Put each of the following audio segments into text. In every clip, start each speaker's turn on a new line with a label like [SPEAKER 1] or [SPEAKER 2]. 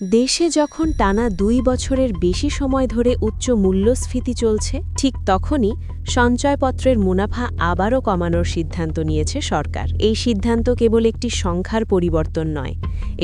[SPEAKER 1] দেশে যখন টানা ২ বছরের বেশি সময় ধরে উচ্চ মূল্যস্ফীতি চলছে, ঠিক তখনই সঞ্চয়পত্রের মুনাফা আবারও কমানোর সিদ্ধান্ত নিয়েছে সরকার। এই সিদ্ধান্ত কেবল একটি সংখ্যার পরিবর্তন নয়,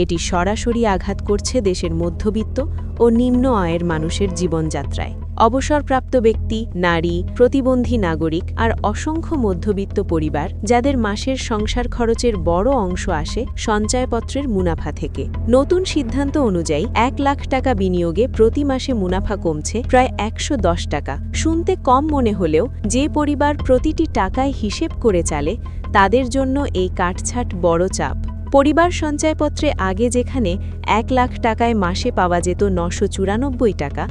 [SPEAKER 1] এটি সরাসরি আঘাত করছে দেশের মধ্যবিত্ত ও নিম্ন আয়ের মানুষের জীবনযাত্রায়। অবসরপ্রাপ্ত ব্যক্তি, নারী, প্রতিবন্ধী নাগরিক আর অসংখ্য মধ্যবিত্ত পরিবার, যাদের মাসের সংসার খরচের বড় অংশ আসে সঞ্চয়পত্রের মুনাফা থেকে। নতুন সিদ্ধান্ত অনুযায়ী ১ লাখ টাকা বিনিয়োগে প্রতি মাসে মুনাফা কমছে প্রায় ১১০ টাকা। শুনতে কম মনে হলেও যে পরিবার প্রতিটি টাকায় হিসেব করে চালে, তাদের জন্য এই কাটছাঁট বড় চাপ। পরিবার সঞ্চয়পত্রে আগে যেখানে ১ লাখ টাকায় মাসে পাওয়া যেত ৯৯৪ টাকা,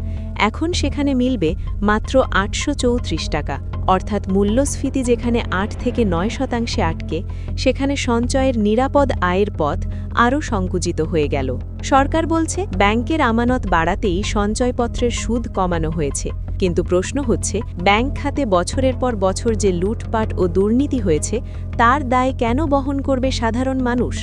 [SPEAKER 1] এখন সেখানে মিলবে মাত্র ৮৩৪ টাকা। অর্থাৎ মূল্যস্ফীতি যেখানে ৮ থেকে ৯% আটকে, সেখানে সঞ্চয়ের নিরাপদ আয়ের পথ আরও সংকুচিত হয়ে গেল। সরকার বলছে ব্যাংকের আমানত বাড়াতেই সঞ্চয়পত্রের সুদ কমানো হয়েছে। কিন্তু প্রশ্ন হচ্ছে, ব্যাংক খাতে বছরের পর বছর যে লুটপাট ও দুর্নীতি হয়েছে, তার দায় কেন বহন করবে সাধারণ মানুষ?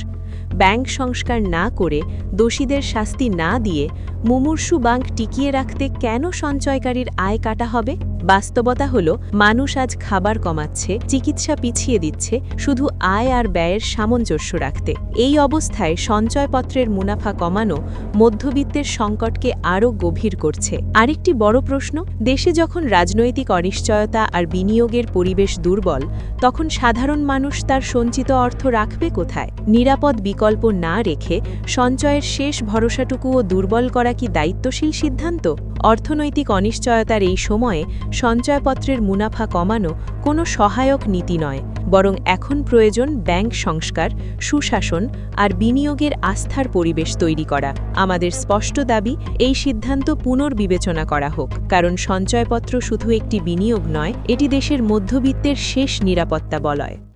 [SPEAKER 1] ব্যাংক সংস্কার না করে, দোষীদের শাস্তি না দিয়ে মুমূর্ষু ব্যাংক টিকিয়ে রাখতে কেন সঞ্চয়কারীর আয় কাটা হবে? বাস্তবতা হলো, মানুষ আজ খাবার কমাচ্ছে, চিকিৎসা পিছিয়ে দিচ্ছে, শুধু আয় আর ব্যয়ের সামঞ্জস্য রাখতে। এই অবস্থায় সঞ্চয়পত্রের মুনাফা কমানো মধ্যবিত্তের সংকটকে আরও গভীর করছে। আরেকটি বড় প্রশ্ন, দেশে যখন রাজনৈতিক অনিশ্চয়তা আর বিনিয়োগের পরিবেশ দুর্বল, তখন সাধারণ মানুষ তার সঞ্চিত অর্থ রাখবে কোথায়? নিরাপদ বিকল্প না রেখে সঞ্চয়ের শেষ ভরসাটুকুও দুর্বল করা কি দায়িত্বশীল সিদ্ধান্ত? অর্থনৈতিক অনিশ্চয়তার এই সময়ে সঞ্চয়পত্রের মুনাফা কমানো কোনো সহায়ক নীতি নয়, বরং এখন প্রয়োজন ব্যাংক সংস্কার, সুশাসন আর বিনিয়োগের আস্থার পরিবেশ তৈরি করা। আমাদের স্পষ্ট দাবি, এই সিদ্ধান্ত পুনর্বিবেচনা করা হোক, কারণ সঞ্চয়পত্র শুধু একটি বিনিয়োগ নয়, এটি দেশের মধ্যবিত্তের শেষ নিরাপত্তা বলয়।